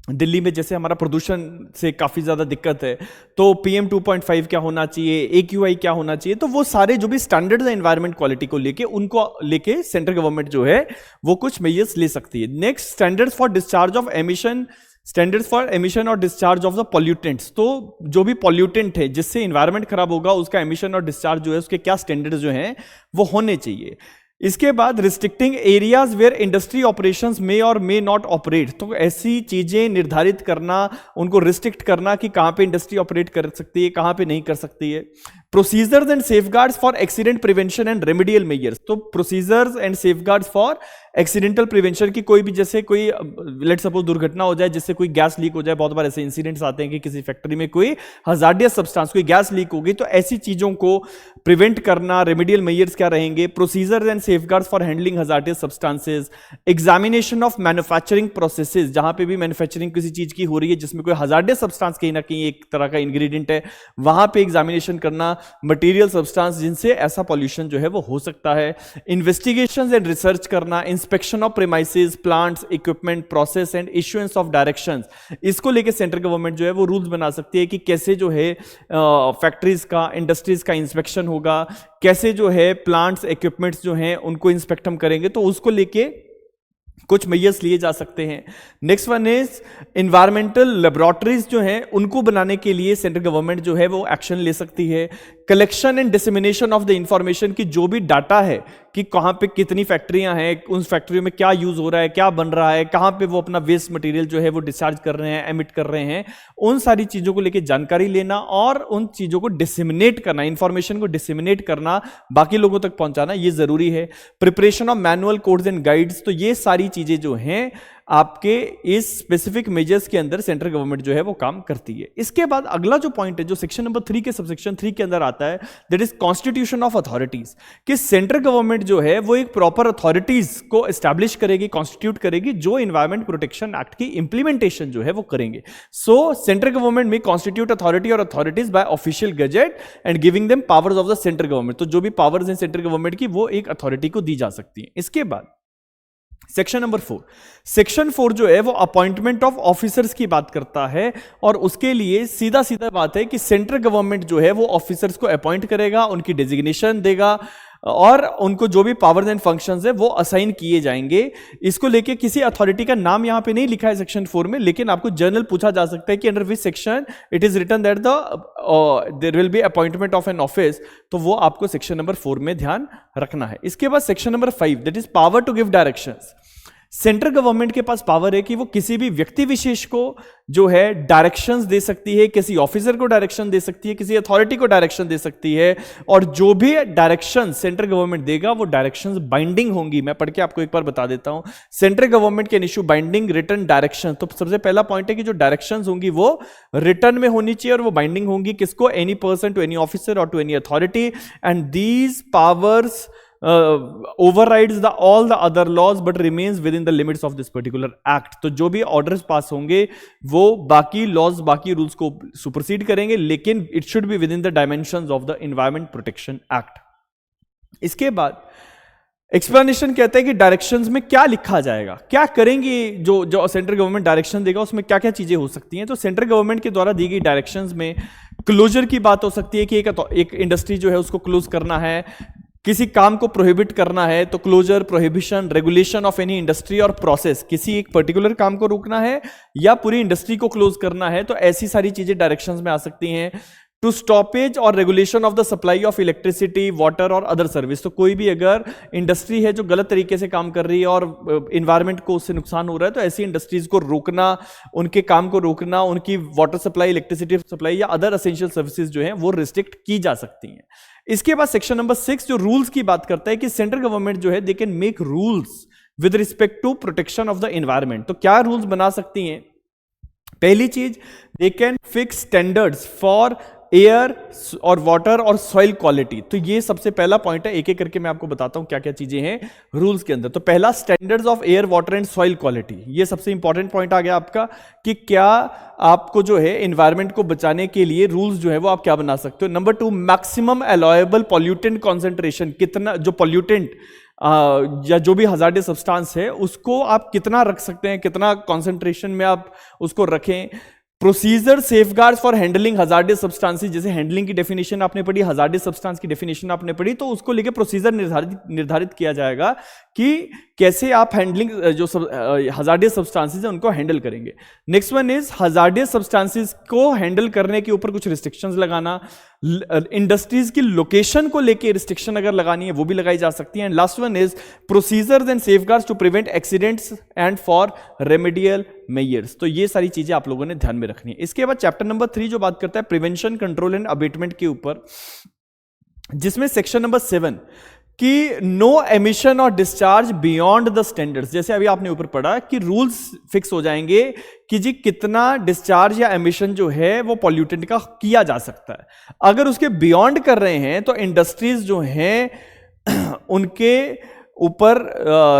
दिल्ली में जैसे हमारा प्रदूषण से काफ़ी ज़्यादा दिक्कत है, तो PM 2.5 क्या होना चाहिए, AQI क्या होना चाहिए, तो वो सारे जो भी स्टैंडर्ड्स है एनवायरमेंट क्वालिटी को लेके, उनको लेके सेंट्रल गवर्नमेंट जो है वो कुछ मेजर्स ले सकती है। Next, standards for discharge of emission, standards for emission और डिस्चार्ज ऑफ द पॉल्यूटेंट्स। तो जो भी पॉल्यूटेंट है जिससे एनवायरमेंट खराब होगा, उसका एमिशन और डिस्चार्ज जो है उसके क्या स्टैंडर्ड्स जो हैं वो होने चाहिए। इसके बाद restricting areas where industry operations may और मे नॉट ऑपरेट, तो ऐसी चीजें निर्धारित करना, उनको रिस्ट्रिक्ट करना कि कहां पे इंडस्ट्री ऑपरेट कर सकती है, कहां पे नहीं कर सकती है। Procedures and safeguards for accident prevention and remedial measures, तो procedures and safeguards for accidental prevention की, कोई भी जैसे कोई लेट सपोज दुर्घटना हो जाए, जिससे कोई गैस लीक हो जाए, बहुत बार ऐसे इंसिडेंट्स आते हैं कि किसी फैक्ट्री में कोई हजार्डियस सब्सटेंस, कोई गैस लीक होगी, तो ऐसी चीजों को प्रिवेंट करना, रेमेडियल मेजर्स क्या रहेंगे, procedures and safeguards for handling hazardous substances, examination of manufacturing processes, जहां पे भी मैन्युफैक्चरिंग किसी चीज की हो रही है जिसमें कोई हजार्डियस सब्सटेंस कहीं ना कहीं एक तरह का इंग्रेडिएंट है, वहां पे एग्जामिनेशन करना, मटेरियल सब्सटेंस जिनसे ऐसा पॉल्यूशन जो है वो हो सकता है, इन्वेस्टिगेशंस एंड रिसर्च करना, inspection of premises, plants, equipment, process and issuance of directions, इसको लेके सेंट्रल गवर्नमेंट जो है वो रूल्स बना सकती है कि कैसे जो है फैक्ट्रीज का, इंडस्ट्रीज का इंस्पेक्शन होगा, कैसे जो है प्लांट्स, इक्विपमेंट्स जो हैं उनको इंस्पेक्ट हम करेंगे, तो उसको लेके कुछ मेजर्स लिए जा सकते हैं। Next one is environmental laboratories जो हैं उनको बनाने के लिए सेंट्रल गवर्नमेंट जो है वो एक्शन ले सकती है। Collection and dissemination of the information की जो भी डाटा है कि कहां पे कितनी फैक्ट्रियां हैं, उन फैक्ट्रियों में क्या यूज हो रहा है, क्या बन रहा है, कहां पे वो अपना वेस्ट मटेरियल जो है वो डिस्चार्ज कर रहे हैं, एमिट कर रहे हैं, उन सारी चीजों को लेकर जानकारी लेना और उन चीजों को डिसेमिनेट करना, इंफॉर्मेशन को डिसेमिनेट करना, बाकी लोगों तक पहुंचाना, ये जरूरी है। Preparation of manual codes and guides, तो ये सारी चीजें जो हैं आपके इस स्पेसिफिक मेजर्स के अंदर सेंट्रल गवर्नमेंट जो है वो काम करती है। इसके बाद अगला जो पॉइंट है जो सेक्शन नंबर 3 के सबसेक्शन 3 के अंदर आता है, that is constitution of authorities, कि सेंट्रल गवर्नमेंट जो है वो एक प्रॉपर अथॉरिटीज को एस्टैब्लिश करेगी, कॉन्स्टिट्यूट करेगी, जो एनवायरमेंट प्रोटेक्शन एक्ट की इंप्लीमेंटेशन जो है वो करेंगे। सो सेंट्रल गवर्नमेंट में कॉन्स्टिट्यूट अथॉरिटी और authorities by official gazette and giving them powers of the central government, तो जो भी पावर्स हैं सेंट्रल गवर्नमेंट की वो एक अथॉरिटी को दी जा सकती है। इसके बाद सेक्शन नंबर 4, सेक्शन 4 जो है वो अपॉइंटमेंट ऑफ ऑफिसर्स की बात करता है, और उसके लिए सीधा सीधा बात है कि सेंट्रल गवर्नमेंट जो है वो ऑफिसर्स को अपॉइंट करेगा, उनकी डेजिग्नेशन देगा और उनको जो भी पावर्स एंड फंक्शंस है वो असाइन किए जाएंगे। इसको लेके किसी अथॉरिटी का नाम यहां पे नहीं लिखा है सेक्शन 4 में, लेकिन आपको जनरल पूछा जा सकता है कि under which section it is written that there will be appointment of an office, तो वो आपको सेक्शन नंबर 4 में ध्यान रखना है। इसके बाद section number 5, that is power to give directions. Central government के पास पावर है कि वो किसी भी व्यक्ति विशेष को जो है डायरेक्शंस दे सकती है, किसी ऑफिसर को डायरेक्शन दे सकती है, किसी अथॉरिटी को डायरेक्शन दे सकती है, और जो भी डायरेक्शन सेंट्रल गवर्नमेंट देगा वो डायरेक्शंस बाइंडिंग होंगी। मैं पढ़ के आपको एक बार बता देता हूं, central government can issue binding written direction. तो सबसे पहला पॉइंट है कि जो डायरेक्शंस होंगी वो रिटन में होनी चाहिए और वो बाइंडिंग होंगी किसको, any person to any officer और to any authority, and these powers overrides all the other laws but remains within the limits of this particular act। तो जो भी ऑर्डर्स पास होंगे वो बाकी लॉज, बाकी रूल्स को सुपरसीड करेंगे, लेकिन it should be with in the dimensions of the environment protection act. इसके बाद एक्सप्लेनेशन कहता है कि डायरेक्शंस में क्या लिखा जाएगा, क्या करेंगे, जो सेंट्रल गवर्नमेंट डायरेक्शन देगा उसमें क्या क्या चीजें हो सकती हैं। तो सेंट्रल गवर्नमेंट के द्वारा दी गई डायरेक्शंस में क्लोजर की बात हो सकती है कि एक इंडस्ट्री जो है उसको क्लोज करना है, किसी काम को प्रोहिबिट करना है तो closure, prohibition, regulation of any industry और प्रोसेस, किसी एक पर्टिकुलर काम को रोकना है या पूरी इंडस्ट्री को क्लोज करना है, तो ऐसी सारी चीजें डायरेक्शंस में आ सकती हैं। टू स्टॉपेज और regulation of the supply of electricity, water और अदर सर्विस, तो कोई भी अगर इंडस्ट्री है जो गलत तरीके से काम कर रही है और इन्वायरमेंट को उससे नुकसान हो रहा है, तो ऐसी इंडस्ट्रीज को रोकना, उनके काम को रोकना, उनकी वाटर सप्लाई, इलेक्ट्रिसिटी सप्लाई या अदर एसेंशियल सर्विसेज जो है वो रिस्ट्रिक्ट की जा सकती हैं। इसके बाद सेक्शन नंबर 6 जो रूल्स की बात करता है कि सेंट्रल गवर्नमेंट जो है they can make rules with respect to protection of the environment. तो क्या रूल्स बना सकती हैं? पहली चीज, they can fix standards for air और वाटर और सॉइल क्वालिटी। तो ये सबसे पहला पॉइंट है, एक एक करके मैं आपको बताता हूं क्या क्या चीजें हैं रूल्स के अंदर। तो पहला, standards of air, water and soil quality, ये सबसे इंपॉर्टेंट पॉइंट आ गया आपका कि क्या आपको जो है एनवायरमेंट को बचाने के लिए रूल्स जो है वो आप क्या बना सकते हो। Number 2, maximum allowable pollutant concentration, कितना जो पॉल्यूटेंट या जो भी हजार्डियस सब्सटेंस है उसको आप कितना रख सकते हैं, कितना कॉन्सेंट्रेशन में आप उसको रखें। Procedure safeguards for handling hazardous substances, जैसे हैंडलिंग की डेफिनेशन आपने पढ़ी, हजार्डियस सब्सटेंस की डेफिनेशन आपने पढ़ी, तो उसको लेके प्रोसीजर निर्धारित किया जाएगा कि कैसे आप हैंडलिंग जो हजार्डियस सब्सटेंसेस है उनको हैंडल करेंगे। Next one is hazardous substances को हैंडल करने के ऊपर कुछ रिस्ट्रिक्शंस लगाना, इंडस्ट्रीज की लोकेशन को लेके रिस्ट्रिक्शन अगर लगानी है वो भी लगाई जा सकती है। And last one is procedures and safeguards to prevent accidents and for remedial measures. तो ये सारी चीजें आप लोगों ने ध्यान में रखनी है। इसके बाद चैप्टर नंबर 3 जो बात करता है प्रिवेंशन, कंट्रोल एंड अबेटमेंट के ऊपर, जिसमें सेक्शन नंबर 7 कि नो एमिशन और डिस्चार्ज बियॉन्ड द स्टैंडर्ड्स। जैसे अभी आपने ऊपर पढ़ा कि रूल्स फिक्स हो जाएंगे कि जी कितना डिस्चार्ज या एमिशन जो है वो पॉल्यूटेंट का किया जा सकता है। अगर उसके बियॉन्ड कर रहे हैं तो इंडस्ट्रीज जो हैं उनके ऊपर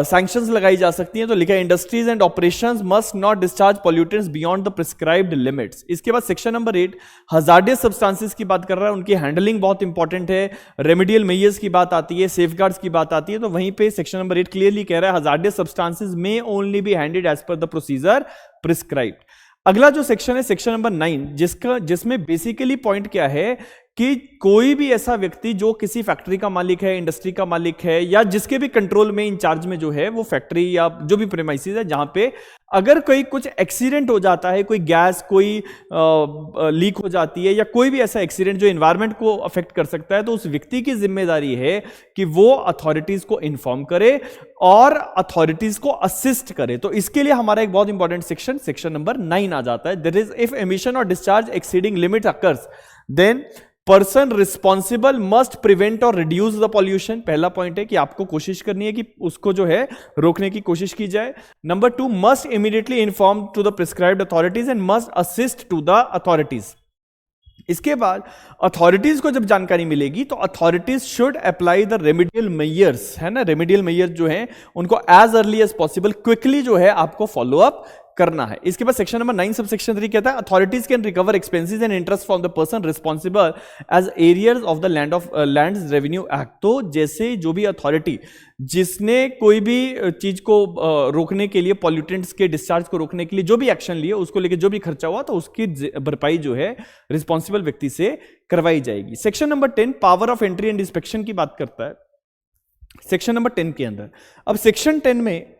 सैंक्शंस लगाई जा सकती हैं। तो लिखा है industries and operations must not discharge pollutants beyond the prescribed limits. इसके बाद सेक्शन नंबर 8 हजार्डियस सब्सटेंसेस की बात कर रहा है, उनकी हैंडलिंग बहुत इंपॉर्टेंट है, रेमेडियल मेजर्स की बात आती है, सेफगार्ड्स की बात आती है। तो वहीं पे सेक्शन नंबर 8 क्लियरली कह रहा है hazardous substances may only be handled as per the procedure prescribed. अगला जो सेक्शन है सेक्शन नंबर 9, जिसमें बेसिकली पॉइंट क्या है कि कोई भी ऐसा व्यक्ति जो किसी फैक्ट्री का मालिक है, इंडस्ट्री का मालिक है, या जिसके भी कंट्रोल में इंचार्ज में जो है वो फैक्ट्री या जो भी प्रेमाइसेस है, जहां पे अगर कोई कुछ एक्सीडेंट हो जाता है, कोई गैस कोई लीक हो जाती है या कोई भी ऐसा एक्सीडेंट जो एनवायरनमेंट को अफेक्ट कर सकता है, तो उस व्यक्ति की जिम्मेदारी है कि वो अथॉरिटीज को इन्फॉर्म करे और अथॉरिटीज को असिस्ट करे। तो इसके लिए हमारा एक बहुत इंपॉर्टेंट सेक्शन नंबर 9 आ जाता है, दैट इज इफ एमिशन और discharge exceeding limit occurs then person responsible must prevent और रिड्यूस द पॉल्यूशन। पहला पॉइंट है कि आपको कोशिश करनी है कि उसको जो है रोकने की कोशिश की जाए। Number 2 must immediately inform to the prescribed authorities and must assist to the authorities. इसके बाद अथॉरिटीज को जब जानकारी मिलेगी तो authorities should apply the remedial measures, है ना, रेमेडियल मेजर्स जो है उनको as early as possible quickly जो है आपको फॉलो अप करना है। इसके बाद सेक्शन नंबर 9 सब सेक्शन 3 कहता है authorities can recover expenses and interest from the person responsible as arrears of the lands revenue act. तो जैसे जो भी अथॉरिटी जिसने कोई भी चीज को रोकने के लिए, पॉल्यूटेंट्स के डिस्चार्ज को रोकने के लिए जो भी एक्शन लिए, उसको लेके जो भी खर्चा हुआ तो उसकी भरपाई जो है रिस्पॉन्सिबल व्यक्ति से करवाई जाएगी। Section number 10 power of entry and inspection की बात करता है सेक्शन नंबर 10 के अंदर। अब सेक्शन 10 में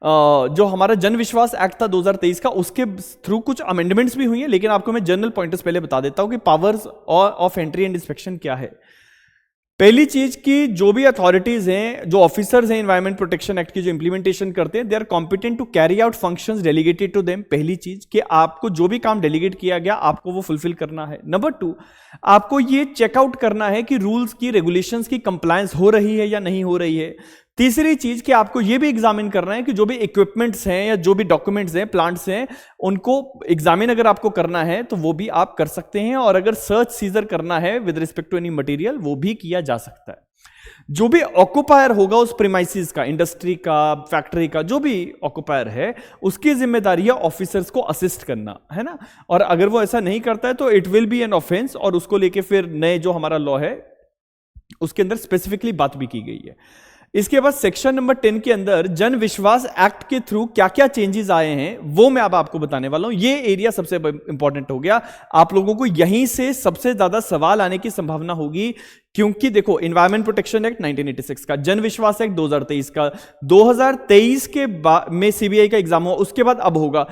जो हमारा जन विश्वास एक्ट था 2023 का, उसके थ्रू कुछ अमेंडमेंट्स भी हुई हैं, लेकिन आपको मैं जनरल पॉइंटर्स पहले बता देता हूं कि powers of entry and inspection क्या है। पहली चीज कि जो भी अथॉरिटीज हैं, जो ऑफिसर्स हैं एनवायरमेंट प्रोटेक्शन एक्ट की जो इंप्लीमेंटेशन करते हैं, they are competent to carry out functions delegated to them. पहली चीज कि आपको जो भी काम डेलीगेट किया गया आपको वो फुलफिल करना है। नंबर 2 आपको ये चेकआउट करना है कि रूल्स की, रेगुलेशंस की कंप्लायंस हो रही है या नहीं हो रही है। तीसरी चीज कि आपको यह भी एग्जामिन करना है कि जो भी इक्विपमेंट्स हैं या जो भी डॉक्यूमेंट्स हैं, प्लांट्स हैं, उनको एग्जामिन अगर आपको करना है तो वो भी आप कर सकते हैं। और अगर सर्च सीजर करना है with respect to any material वो भी किया जा सकता है। जो भी ऑक्युपायर होगा उस प्रीमाइसेस का, इंडस्ट्री का, फैक्ट्री का, जो भी ऑक्युपायर है, उसकी जिम्मेदारी है ऑफिसर्स को असिस्ट करना, है ना। और अगर वो ऐसा नहीं करता है तो it will be an offence, और उसको लेके फिर नए जो हमारा लॉ है उसके अंदर स्पेसिफिकली बात भी की गई है। इसके बाद सेक्शन नंबर 10 के अंदर जन विश्वास एक्ट के थ्रू क्या क्या चेंजेस आए हैं वो मैं अब आपको बताने वाला हूं। ये एरिया सबसे इंपॉर्टेंट हो गया। आप लोगों को यहीं से सबसे ज्यादा सवाल आने की संभावना होगी, क्योंकि देखो एनवायरमेंट प्रोटेक्शन एक्ट 1986 का, जन विश्वास एक्ट 2023 का, 2023 के में सीबीआई का एग्जाम हुआ, उसके बाद अब होगा।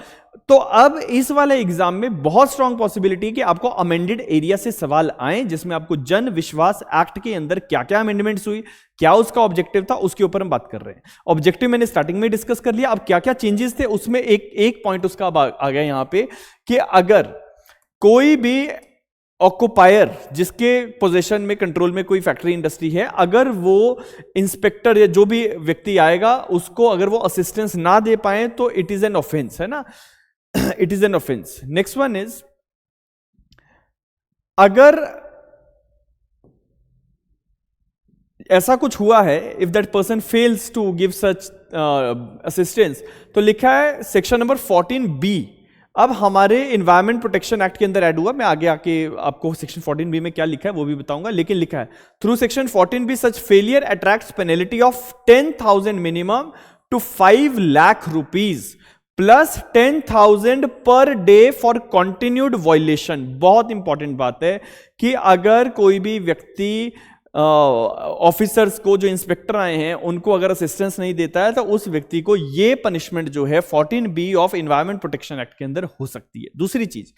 तो अब इस वाले एग्जाम में बहुत स्ट्रांग पॉसिबिलिटी कि आपको अमेंडेड एरिया से सवाल आए, जिसमें आपको जन विश्वास एक्ट के अंदर क्या क्या अमेंडमेंट्स हुई, क्या उसका ऑब्जेक्टिव था, उसके ऊपर हम बात कर रहे हैं। ऑब्जेक्टिव मैंने स्टार्टिंग में डिस्कस कर लिया, अब क्या क्या चेंजेस थे उसमें एक पॉइंट उसका आ गया यहां पे कि अगर कोई भी ऑक्युपायर जिसके पोजीशन में, कंट्रोल में कोई फैक्ट्री इंडस्ट्री है, अगर वो इंस्पेक्टर या जो भी व्यक्ति आएगा उसको अगर वो असिस्टेंस ना दे पाए तो इट इज एन ऑफेंस, है ना, it is an offence. Next one is अगर ऐसा कुछ हुआ है, if that person fails to give such assistance, तो लिखा है सेक्शन नंबर 14B अब हमारे इन्वायरमेंट प्रोटेक्शन एक्ट के अंदर ऐड हुआ, मैं आगे आके आपको सेक्शन 14B में क्या लिखा है वो भी बताऊंगा, लेकिन लिखा है through section 14B such failure attracts penalty of 10,000 minimum to 5 lakh rupees plus 10,000 per day for continued violation. बहुत इंपॉर्टेंट बात है कि अगर कोई भी व्यक्ति ऑफिसर्स को, जो इंस्पेक्टर आए हैं, उनको अगर असिस्टेंस नहीं देता है तो उस व्यक्ति को ये पनिशमेंट जो है 14B of environment protection act के अंदर हो सकती है। दूसरी चीज,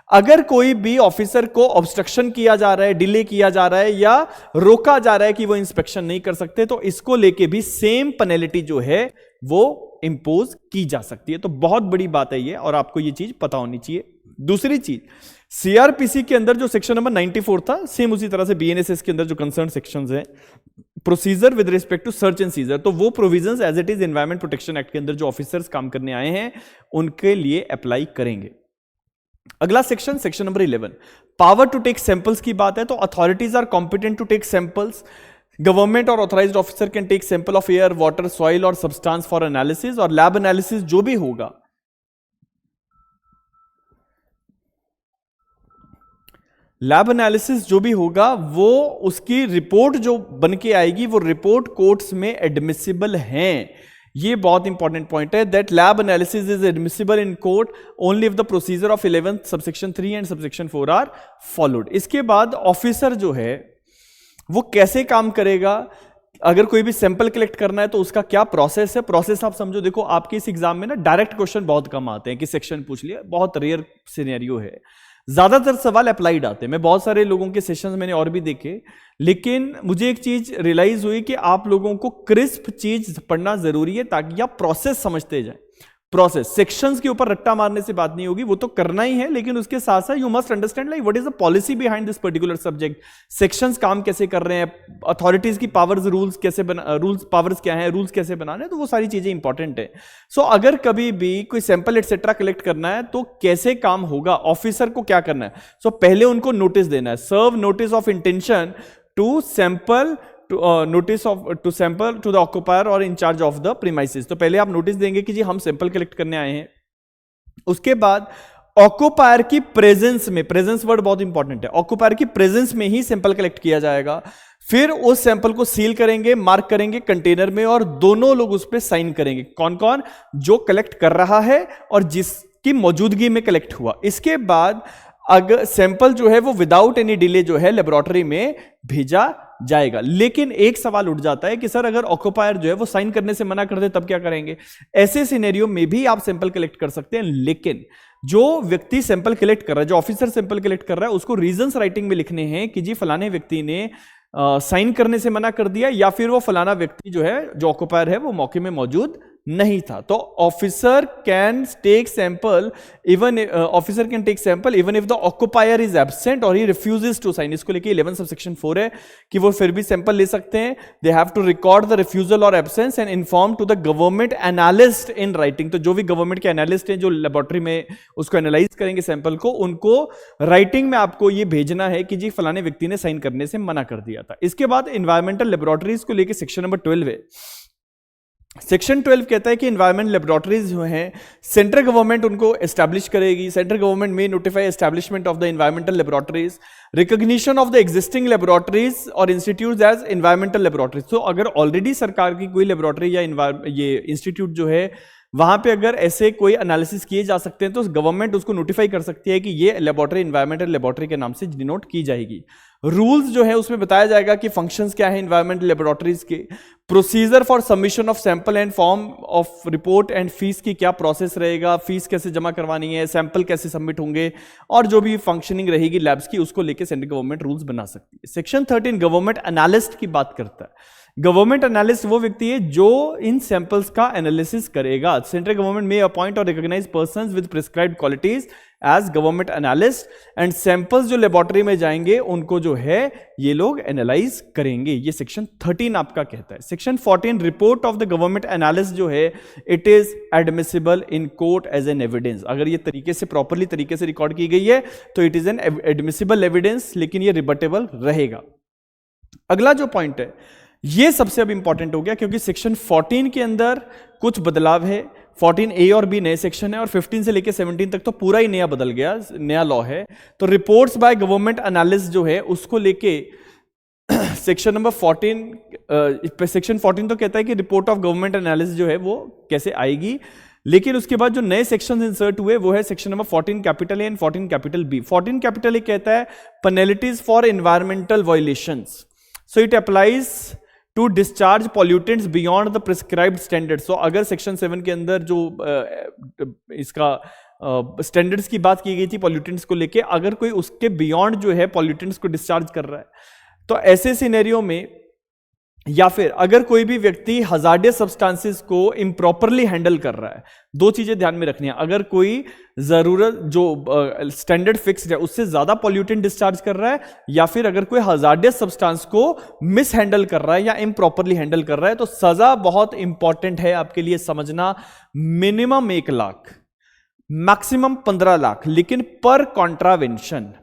अगर कोई भी ऑफिसर को ऑब्स्ट्रक्शन किया जा रहा है, डिले किया जा रहा है या रोका जा रहा है कि वो इंस्पेक्शन नहीं कर सकते, तो इसको लेके भी सेम पेनल्टी जो है वो इंपोज की जा सकती है। तो बहुत बड़ी बात है ये, और आपको ये चीज पता होनी चाहिए। दूसरी चीज, सीआरपीसी के अंदर जो सेक्शन नंबर 94 था, सेम उसी तरह से बीएनएसएस के अंदर जो कंसर्न सेक्शंस हैं, procedure with respect to search and seizure, तो वो provisions as it is environment protection act के अंदर जो ऑफिसर्स काम करने आए हैं उनके लिए अप्लाई करेंगे। अगला section, section number 11, power to take samples की बात है। तो authorities are competent to take samples. Government और authorised officer can take sample of air, water, soil और सब्सटेंस फॉर एनालिसिस, और लैब एनालिसिस जो भी होगा, लैब एनालिसिस जो भी होगा वो उसकी रिपोर्ट जो बन के आएगी वो रिपोर्ट कोर्ट्स में एडमिसिबल हैं। ये बहुत इंपॉर्टेंट पॉइंट है, that lab analysis is admissible in court only if the procedure of 11 subsection 3 and subsection 4 are followed. इसके बाद ऑफिसर जो है वो कैसे काम करेगा, अगर कोई भी सैंपल कलेक्ट करना है तो उसका क्या प्रोसेस है। प्रोसेस आप समझो, देखो आपके इस एग्जाम में ना डायरेक्ट क्वेश्चन बहुत कम आते हैं कि सेक्शन पूछ लिया, बहुत रेयर सिनेरियो है। ज्यादातर सवाल अप्लाइड आते हैं। मैं बहुत सारे लोगों के सेशंस मैंने और भी देखे, लेकिन मुझे एक चीज रियलाइज हुई कि आप लोगों को क्रिस्प चीज पढ़ना जरूरी है ताकि आप प्रोसेस समझते जाएं। प्रोसेस, सेक्शंस के ऊपर रट्टा मारने से बात नहीं होगी, वो तो करना ही है, लेकिन उसके साथ साथ you must understand like what is the policy behind this particular subject. Sections काम कैसे कर रहे हैं, अथॉरिटीज की पावर्स, रूल्स कैसे रूल्स पावर्स क्या हैं, रूल्स कैसे बनाने, तो वो सारी चीजें इंपॉर्टेंट है। सो अगर कभी भी कोई सैंपल एटसेट्रा कलेक्ट करना है तो कैसे काम होगा, ऑफिसर को क्या करना है। सो पहले उनको नोटिस देना है, serve notice of intention to sample notice of to sample to the occupier और इंचार्ज ऑफ द प्रीमाइसेस। तो पहले आप नोटिस देंगे कि जी हम सैंपल कलेक्ट करने आए हैं। उसके बाद ऑक्यूपायर की प्रेजेंस में, प्रेजेंस वर्ड बहुत इंपॉर्टेंट है, ऑक्यूपायर की प्रेजेंस में ही सैंपल कलेक्ट किया जाएगा। फिर उस सैंपल को सील करेंगे, मार्क करेंगे कंटेनर में, और दोनों लोग उस पर साइन करेंगे। कौन कौन, जो कलेक्ट कर रहा है और जिसकी मौजूदगी में कलेक्ट हुआ। इसके बाद अगर सैंपल जो है वो विदाउट एनी डिले जो है लेबोरेटरी में भेजा जाएगा। लेकिन एक सवाल उठ जाता है कि सर अगर ऑक्यूपायर जो है वो साइन करने से मना कर दे तब क्या करेंगे। ऐसे सिनेरियो में भी आप सैंपल कलेक्ट कर सकते हैं, लेकिन जो व्यक्ति सैंपल कलेक्ट कर रहा है, जो ऑफिसर सैंपल कलेक्ट कर रहा है, उसको रीजंस राइटिंग में लिखने हैं कि जी फलाने व्यक्ति ने साइन करने से मना कर दिया, या फिर वो फलाना व्यक्ति जो है, जो ऑक्यूपायर है, वो मौके में मौजूद नहीं था। तो officer can take sample even officer can take sample even if the occupier is absent और ही रिफ्यूजेस टू साइन। इसको लेके 11 सबसेक्शन 4 है कि वो फिर भी सैंपल ले सकते हैं। They have to record the refusal और absence and inform to the government analyst in writing. तो जो भी गवर्नमेंट के एनालिस्ट हैं जो लेबोरेटरी में उसको एनालाइज करेंगे सैंपल को, उनको राइटिंग में आपको ये भेजना है कि जी फलाने व्यक्ति ने साइन करने से मना कर दिया था। इसके बाद एनवायरमेंटल लेबोरेटरीज को लेके सेक्शन नंबर 12 है। सेक्शन 12 कहता है कि एनवायरमेंट लेबोरेटरीज जो हैं सेंट्रल गवर्नमेंट उनको एस्टैब्लिश करेगी। सेंट्रल गवर्नमेंट में notify establishment of the environmental laboratories, recognition of the existing laboratories और इंस्टीट्यूट्स एज एनवायरमेंटल लेबोरेटरीज। तो अगर ऑलरेडी सरकार की कोई लेबोरेटरी या ये इंस्टीट्यूट जो है वहां पे अगर ऐसे कोई एनालिसिस किए जा सकते हैं तो गवर्नमेंट उसको नोटिफाई कर सकती है कि ये लेबोरेटरी एनवायरमेंटल लेबोरेटरी के नाम से डिनोट की जाएगी। रूल्स जो है उसमें बताया जाएगा कि फंक्शंस क्या है एनवायरमेंटल लेबोरेटरीज के, procedure for submission of sample and form of report and fees की क्या प्रोसेस रहेगा, फीस कैसे जमा करवानी है, सैंपल कैसे सबमिट होंगे, और जो भी फंक्शनिंग रहेगी लैब्स की उसको लेकर सेंट्रल गवर्नमेंट रूल्स बना सकती है। सेक्शन 13 गवर्नमेंट एनालिस्ट की बात करता है। गवर्नमेंट एनालिस्ट वो व्यक्ति है जो इन सैंपल्स का एनालिसिस करेगा। सेंट्रल गवर्नमेंट में अपॉइंट और recognise persons with prescribed qualities as government analyst and samples जो लेबोरेटरी में जाएंगे उनको जो है ये लोग एनालाइज करेंगे। ये सेक्शन 13 आपका कहता है। Section 14 report of the government analyst जो है it is admissible in court as an evidence. अगर ये तरीके से प्रॉपरली तरीके से रिकॉर्ड की गई है तो it is N admissible evidence, लेकिन ये रिबटेबल रहेगा। अगला जो पॉइंट है ये सबसे अब इंपॉर्टेंट हो गया क्योंकि सेक्शन 14 के अंदर कुछ बदलाव है। 14 ए और बी नए सेक्शन है और 15 से लेके 17 तक तो पूरा ही नया बदल गया, नया लॉ है। तो रिपोर्ट्स बाय गवर्नमेंट एनालिस्ट जो है उसको लेके सेक्शन नंबर 14, सेक्शन 14 तो कहता है कि रिपोर्ट ऑफ गवर्नमेंट एनालिस्ट जो है वो कैसे आएगी, लेकिन उसके बाद जो नए सेक्शन इंसर्ट हुए वो है section number 14 capital A and 14 capital B. 14 capital A कहता है penalties for environmental violations, so it applies to discharge pollutants beyond the prescribed standard. So अगर सेक्शन 7 के अंदर जो इसका स्टैंडर्ड्स की बात की गई थी पॉल्यूटेंट्स को लेके, अगर कोई उसके बियॉन्ड जो है पॉल्यूटेंट्स को डिस्चार्ज कर रहा है, तो ऐसे सिनेरियो में, या फिर अगर कोई भी व्यक्ति हजार्डियस सब्सटेंसेस को इम्प्रॉपरली हैंडल कर रहा है, दो चीजें ध्यान में रखनी है। अगर कोई जरूरत जो स्टैंडर्ड फिक्स्ड है उससे ज्यादा पॉल्यूटेंट डिस्चार्ज कर रहा है, या फिर अगर कोई हजार्डियस सब्सटेंस को मिस हैंडल कर रहा है या इम्प्रॉपरली हैंडल कर रहा है, तो सजा बहुत इंपॉर्टेंट है आपके लिए समझना। मिनिमम 1 लाख, मैक्सिमम 15 लाख, लेकिन पर कॉन्ट्रावेंशन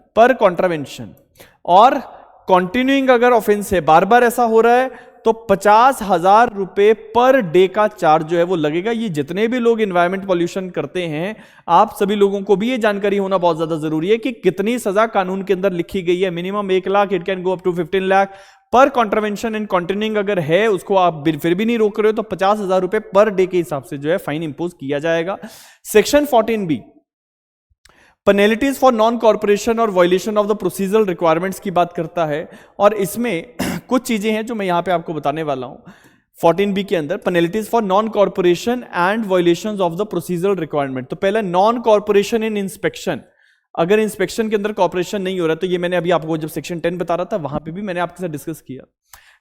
और कॉन्टिन्यूइंग अगर ऑफेंस है, बार बार ऐसा हो रहा है, तो 50,000 रुपए पर डे का चार्ज जो है वो लगेगा। ये जितने भी लोग एनवायरमेंट पॉल्यूशन करते हैं, आप सभी लोगों को भी ये जानकारी होना बहुत ज्यादा जरूरी है कि कितनी सजा कानून के अंदर लिखी गई है। Minimum 1 lakh, it can go up to 15 lakh per contravention and continuing अगर है, उसको आप फिर भी नहीं रोक रहे हो तो 50,000 रुपए पर डे के हिसाब से जो है फाइन इंपोज किया जाएगा। Section 14B penalties for non corporation और violation of the procedural requirements की बात करता है, और इसमें कुछ चीजें हैं जो मैं यहां पे आपको बताने वाला हूं। 14B के अंदर penalties for non corporation and violations of the procedural requirement. तो पहले नॉन कॉर्पोरेशन इन इंस्पेक्शन, अगर इंस्पेक्शन के अंदर कॉर्पोरेशन नहीं हो रहा, तो ये मैंने अभी आपको जब सेक्शन 10 बता रहा था वहां पे भी मैंने आपके साथ डिस्कस किया।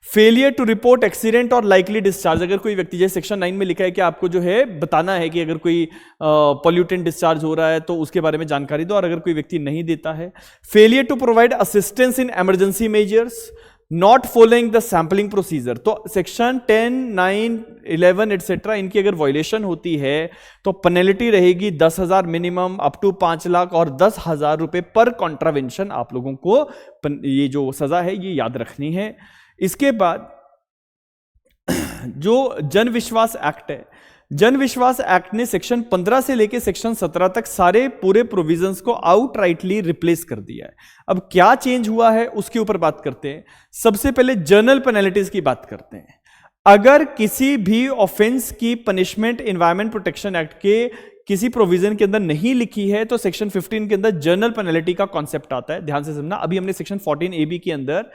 फेलियर टू रिपोर्ट एक्सीडेंट और लाइकली डिस्चार्ज, अगर कोई व्यक्ति, जैसे सेक्शन 9 में लिखा है कि आपको जो है बताना है कि अगर कोई पॉल्यूटेंट डिस्चार्ज हो रहा है तो उसके बारे में जानकारी दो, और अगर कोई व्यक्ति नहीं देता है। Failure to provide assistance in emergency measures, not following the sampling procedure. तो सेक्शन 10, 9, 11 एटसेट्रा, इनकी अगर वायलेशन होती है तो पेनल्टी रहेगी 10,000 मिनिमम अप टू 5 लाख और 10,000 रुपए पर कॉन्ट्रावेंशन। आप लोगों को ये जो सजा है ये याद रखनी है। इसके बाद जो जन विश्वास एक्ट है, जन विश्वास एक्ट ने सेक्शन 15 से लेके सेक्शन 17 तक सारे पूरे प्रोविजंस को आउटराइटली रिप्लेस कर दिया है। अब क्या चेंज हुआ है उसके ऊपर बात करते हैं। सबसे पहले जनरल पेनल्टीज की बात करते हैं। अगर किसी भी ऑफेंस की पनिशमेंट एनवायरमेंट प्रोटेक्शन एक्ट के किसी प्रोविजन के अंदर नहीं लिखी है, तो सेक्शन 15 के अंदर जनरल पेनल्टी का कॉन्सेप्ट आता है। ध्यान से समझना, अभी हमने सेक्शन 14AB के अंदर,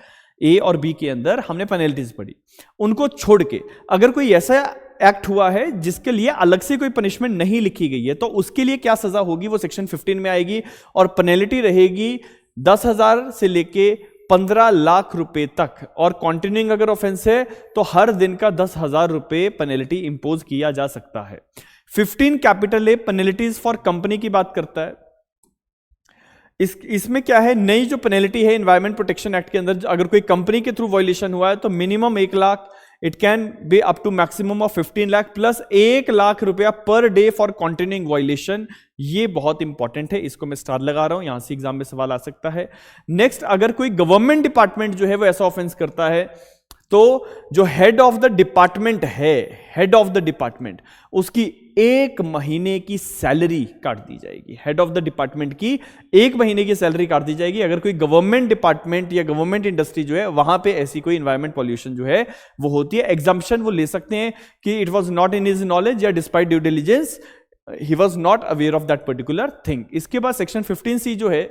ए और बी के अंदर हमने पेनल्टीज पढ़ी, उनको छोड़ के अगर कोई ऐसा एक्ट हुआ है जिसके लिए अलग से कोई पनिशमेंट नहीं लिखी गई है, तो उसके लिए क्या सजा होगी वो सेक्शन 15 में आएगी, और पेनल्टी रहेगी 10,000 से लेके 15 लाख रुपए तक, और कॉन्टिन्यूइंग अगर ऑफेंस है तो हर दिन का 10,000 रुपए पेनल्टी इंपोज किया जा सकता है। 15 capital A penalties for company की बात करता है। इसमें क्या है, नई जो पेनल्टी है एनवायरमेंट प्रोटेक्शन एक्ट के अंदर, अगर कोई कंपनी के थ्रू वायलेशन हुआ है तो minimum 1 lakh, it can be up to maximum of 15 lakh plus 1 lakh रुपया per day for continuing violation. ये बहुत इंपॉर्टेंट है, इसको मैं स्टार लगा रहा हूं, यहां से एग्जाम में सवाल आ सकता है। नेक्स्ट, अगर कोई गवर्नमेंट डिपार्टमेंट जो है वो ऐसा ऑफेंस करता है, तो जो हेड ऑफ द डिपार्टमेंट है, हेड ऑफ द डिपार्टमेंट, उसकी 1 महीने की सैलरी काट दी जाएगी। हेड ऑफ द डिपार्टमेंट की 1 महीने की सैलरी काट दी जाएगी अगर कोई गवर्नमेंट डिपार्टमेंट या गवर्नमेंट इंडस्ट्री जो है वहां पे ऐसी कोई एनवायरमेंट पॉल्यूशन जो है वो होती है। एग्जाम्पशन वो ले सकते हैं कि it was not in his knowledge या despite due diligence he was not aware of that particular thing. इसके बाद सेक्शन 15C जो है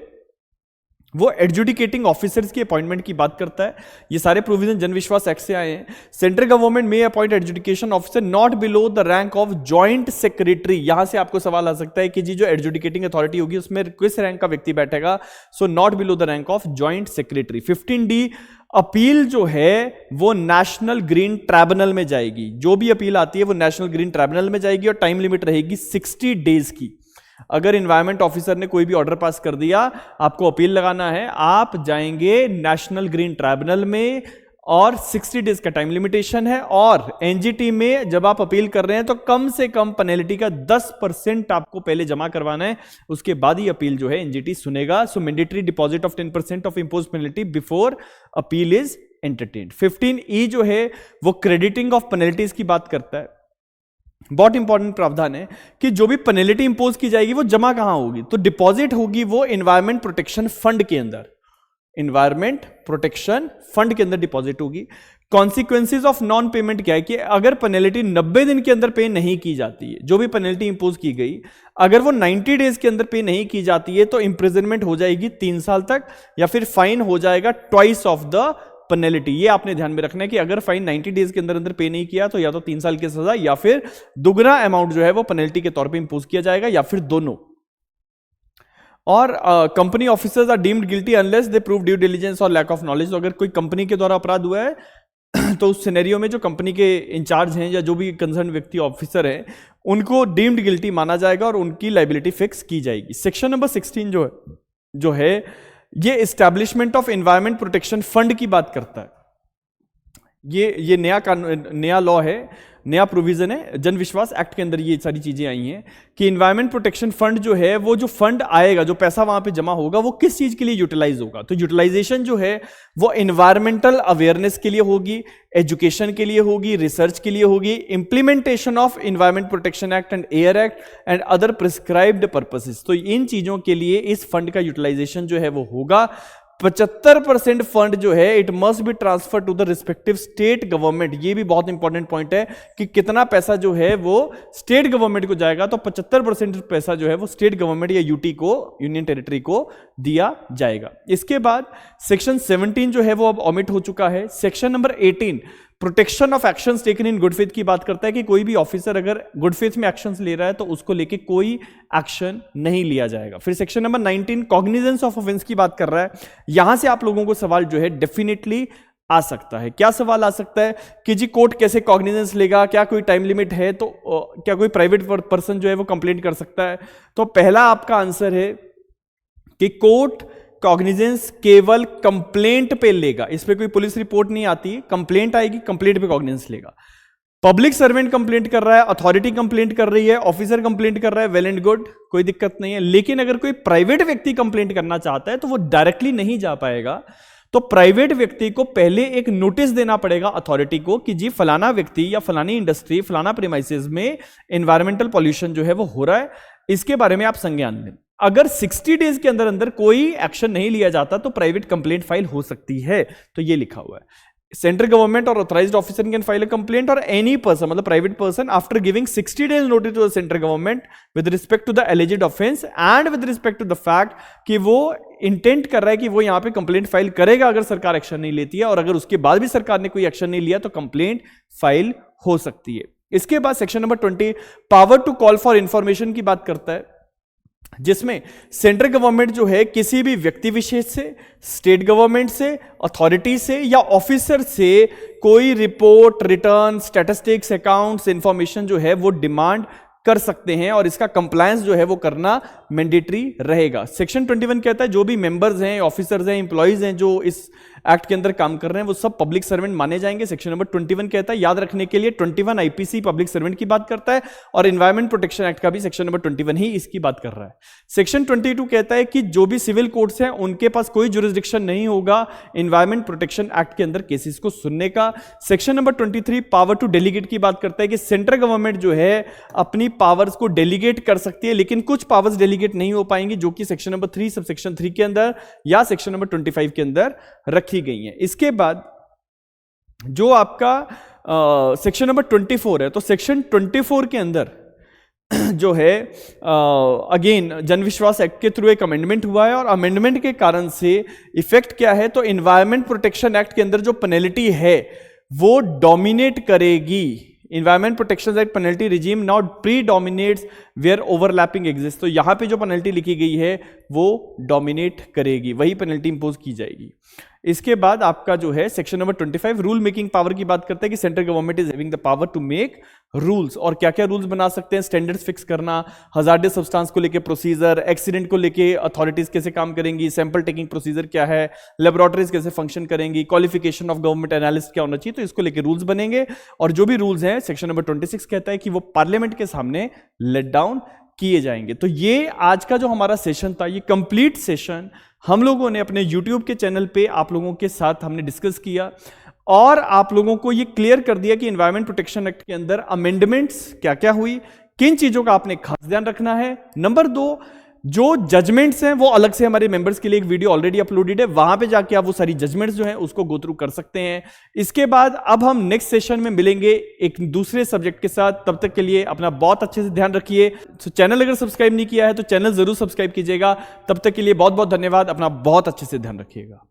वो एडजुडिकेटिंग ऑफिसर्स की अपॉइंटमेंट की बात करता है। ये सारे प्रोविजन जन विश्वास एक्ट से आए हैं। सेंट्रल गवर्नमेंट में appoint adjudication officer not below the rank of joint secretary. यहां से आपको सवाल आ सकता है कि जी जो एडजुडिकेटिंग अथॉरिटी होगी उसमें किस रैंक का व्यक्ति बैठेगा, so not below the rank of joint secretary. 15D appeal जो है वो नेशनल ग्रीन ट्राइब्यूनल में जाएगी। जो भी अपील आती है वो नेशनल ग्रीन ट्राइब्यूनल में जाएगी और टाइम लिमिट रहेगी 60 डेज की। अगर इन्वायरमेंट ऑफिसर ने कोई भी ऑर्डर पास कर दिया, आपको अपील लगाना है, आप जाएंगे नेशनल ग्रीन ट्राइब्यूनल में और 60 डेज का टाइम लिमिटेशन है। और एनजीटी में जब आप अपील कर रहे हैं तो कम से कम पेनल्टी का 10% आपको पहले जमा करवाना है, उसके बाद ही अपील जो है एनजीटी सुनेगा। So mandatory deposit of 10% of impose penalty before appeal is entertained. 15E जो है वो क्रेडिटिंग ऑफ पेनल्टीज की बात करता है। बहुत इंपॉर्टेंट प्रावधान है कि जो भी पेनल्टी इंपोज की जाएगी वो जमा कहां होगी, तो डिपॉजिट होगी वो एनवायरमेंट प्रोटेक्शन फंड के अंदर, एनवायरमेंट प्रोटेक्शन फंड के अंदर डिपॉजिट होगी। कॉन्सिक्वेंसेज ऑफ नॉन पेमेंट क्या है कि अगर पेनल्टी 90 दिन के अंदर पे नहीं की जाती है, जो भी पेनल्टी इंपोज की गई अगर वो 90 डेज के अंदर पे नहीं की जाती है तो इंप्रिजनमेंट हो जाएगी 3 साल तक, या फिर फाइन हो जाएगा ट्वाइस ऑफ द पेनल्टी। ये आपने ध्यान में रखना है कि अगर फाइन 90 डेज के अंदर अंदर पे नहीं किया तो या तो 3 साल की सजा या फिर दुगना अमाउंट जो है वो पेनल्टी के तौर पे इंपोज किया जाएगा, या फिर दोनों। और company officers are deemed guilty unless they prove due diligence और लैक ऑफ नॉलेज। तो अगर कोई कंपनी के द्वारा अपराध हुआ है तो उस सिनेरियो में जो कंपनी के इंचार्ज हैं या जो भी कंसर्न व्यक्ति ऑफिसर है उनको डीम्ड गिल्टी माना जाएगा और उनकी लाइबिलिटी फिक्स की जाएगी। सेक्शन नंबर 16 जो है ये establishment of environment protection fund की बात करता है। ये नया लॉ है, नया प्रोविजन है, जन विश्वास एक्ट के अंदर ये सारी चीजें आई हैं कि एनवायरमेंट प्रोटेक्शन फंड जो है वो जो फंड आएगा, जो पैसा वहां पे जमा होगा वो किस चीज के लिए यूटिलाइज होगा। तो यूटिलाइजेशन जो है वो एनवायरमेंटल अवेयरनेस के लिए होगी, एजुकेशन के लिए होगी, रिसर्च के लिए होगी, implementation of environment protection act and air act and other prescribed purposes. तो इन चीजों के लिए इस फंड का यूटिलाइजेशन जो है वो होगा। 75% फंड जो है it must be transfer to the respective state government. ये भी बहुत इंपॉर्टेंट पॉइंट है कि कितना पैसा जो है वो स्टेट गवर्नमेंट को जाएगा, तो 75% पैसा जो है वो स्टेट गवर्नमेंट या यूटी को, यूनियन टेरिटरी को दिया जाएगा। इसके बाद सेक्शन 17 जो है वो अब ओमिट हो चुका है। Section number 18 protection of actions taken in good faith की बात करता है कि कोई भी ऑफिसर अगर गुड फेथ में एक्शंस ले रहा है तो उसको लेके कोई एक्शन नहीं लिया जाएगा। फिर section number 19 cognizance of offence की बात कर रहा है। यहां से आप लोगों को सवाल जो है डेफिनेटली आ सकता है। क्या सवाल आ सकता है कि जी कोर्ट कैसे कॉग्निजेंस लेगा, क्या कोई टाइम लिमिट है, तो क्या कोई प्राइवेट पर्सन जो है वो कंप्लेंट कर सकता है। तो पहला आपका आंसर है कि कोर्ट कॉग्निजेंस केवल कंप्लेंट पे लेगा, इस पे कोई पुलिस रिपोर्ट नहीं आती, कंप्लेंट आएगी, कंप्लेंट पे कॉग्निजेंस लेगा। पब्लिक सर्वेंट कंप्लेंट कर रहा है, अथॉरिटी कंप्लेंट कर रही है, ऑफिसर कंप्लेंट कर रहा है, वेल एंड गुड, कोई दिक्कत नहीं है। लेकिन अगर कोई प्राइवेट व्यक्ति कंप्लेंट करना चाहता है तो वो डायरेक्टली नहीं जा पाएगा। तो प्राइवेट व्यक्ति को पहले एक नोटिस देना पड़ेगा अथॉरिटी को कि जी फलाना व्यक्ति या फलानी इंडस्ट्री फलाना प्रीमाइसेस में एनवायरमेंटल पॉल्यूशन जो है वो हो रहा है, इसके बारे में आप संज्ञान लें। अगर 60 डेज के अंदर अंदर कोई एक्शन नहीं लिया जाता तो प्राइवेट कंप्लेंट फाइल हो सकती है। तो ये लिखा हुआ है सेंट्रल गवर्नमेंट और authorised officer can file a complaint और एनी पर्सन, मतलब private person, after giving 60 days notice to the central government with respect to the alleged offence and with respect to the fact कि वो इंटेंट कर रहा है कि वो यहां पे कंप्लेंट फाइल करेगा अगर सरकार एक्शन नहीं लेती है, और अगर उसके बाद भी सरकार ने कोई एक्शन नहीं लिया तो कंप्लेंट फाइल हो सकती है। इसके बाद section number 20 power to call for information की बात करता है, जिसमें सेंट्रल गवर्नमेंट जो है किसी भी व्यक्ति विशेष से, स्टेट गवर्नमेंट से, अथॉरिटी से या ऑफिसर से कोई report, return, statistics, accounts, information जो है वो डिमांड कर सकते हैं और इसका कंप्लायंस जो है वो करना मैंडेटरी रहेगा। सेक्शन 21 कहता है जो भी मेंबर्स हैं, ऑफिसर्स हैं, इंप्लॉइज हैं जो इस एक्ट के अंदर काम कर रहे हैं वो सब पब्लिक सर्वेंट माने जाएंगे। सेक्शन नंबर 21 कहता है, याद रखने के लिए 21 आईपीसी पब्लिक सर्वेंट की बात करता है और एनवायरमेंट प्रोटेक्शन एक्ट का भी सेक्शन नंबर 21 ही इसकी बात कर रहा है। सेक्शन 22 कहता है कि जो भी सिविल कोर्ट्स हैं उनके पास कोई जुरिस्डिक्शन नहीं होगा एनवायरमेंट प्रोटेक्शन एक्ट के अंदर केसेस को सुनने का। Section number 23 power to delegate की बात करता है कि सेंट्रल गवर्नमेंट जो है अपनी पावर्स को डेलीगेट कर सकती है, लेकिन कुछ पावर्स डेलीगेट नहीं हो पाएंगी जो कि सेक्शन नंबर 3 सब सेक्शन 3 के अंदर या सेक्शन नंबर 25 के अंदर रखी गई है। इसके बाद जो आपका सेक्शन नंबर 24 है, तो सेक्शन 24 के अंदर जो है अगेन जन विश्वास एक्ट के थ्रू एक अमेंडमेंट हुआ है और अमेंडमेंट के कारण से इफेक्ट क्या है, तो एनवायरमेंट प्रोटेक्शन एक्ट के अंदर जो पेनल्टी है वो डोमिनेट करेगी। Environment protection act penalty regime now predominates where overlapping exist. तो यहां पे जो पेनल्टी लिखी गई है वो डोमिनेट करेगी, वही पेनल्टी इंपोज की जाएगी। इसके बाद आपका जो है section number 25 rule making power की बात करता है कि central government is having the power to make rules, और क्या क्या रूल्स बना सकते हैं, स्टैंडर्ड्स फिक्स करना, हजार्डस सब्सटेंस को लेके प्रोसीजर, एक्सीडेंट को लेके अथॉरिटीज कैसे काम करेंगी, सैंपल टेकिंग प्रोसीजर क्या है, लेबोरेटरीज कैसे फंक्शन करेंगी, क्वालिफिकेशन ऑफ गवर्नमेंट एनालिस्ट क्या होना चाहिए, तो इसको लेके रूल्स बनेंगे। और जो भी रूल्स हैं सेक्शन नंबर 26 कहता है कि वो पार्लियामेंट के सामने लेट डाउन किए जाएंगे। तो ये आज का जो हमारा सेशन था, ये कंप्लीट सेशन हम लोगों ने अपने YouTube के चैनल पे आप लोगों के साथ हमने डिस्कस किया और आप लोगों को ये क्लियर कर दिया कि एनवायरमेंट प्रोटेक्शन एक्ट के अंदर अमेंडमेंट्स क्या क्या हुई, किन चीजों का आपने खास ध्यान रखना है। नंबर 2, जो जजमेंट्स हैं वो अलग से हमारे मेंबर्स के लिए एक वीडियो ऑलरेडी अपलोडेड है, वहां पे जाके आप वो सारी जजमेंट्स जो हैं उसको गो थ्रू कर सकते हैं। इसके बाद अब हम नेक्स्ट सेशन में मिलेंगे एक दूसरे सब्जेक्ट के साथ। तब तक के लिए अपना बहुत अच्छे से ध्यान रखिए। तो चैनल अगर सब्सक्राइब नहीं किया है तो चैनल जरूर सब्सक्राइब कीजिएगा। तब तक के लिए बहुत बहुत धन्यवाद। अपना बहुत अच्छे से ध्यान रखिएगा।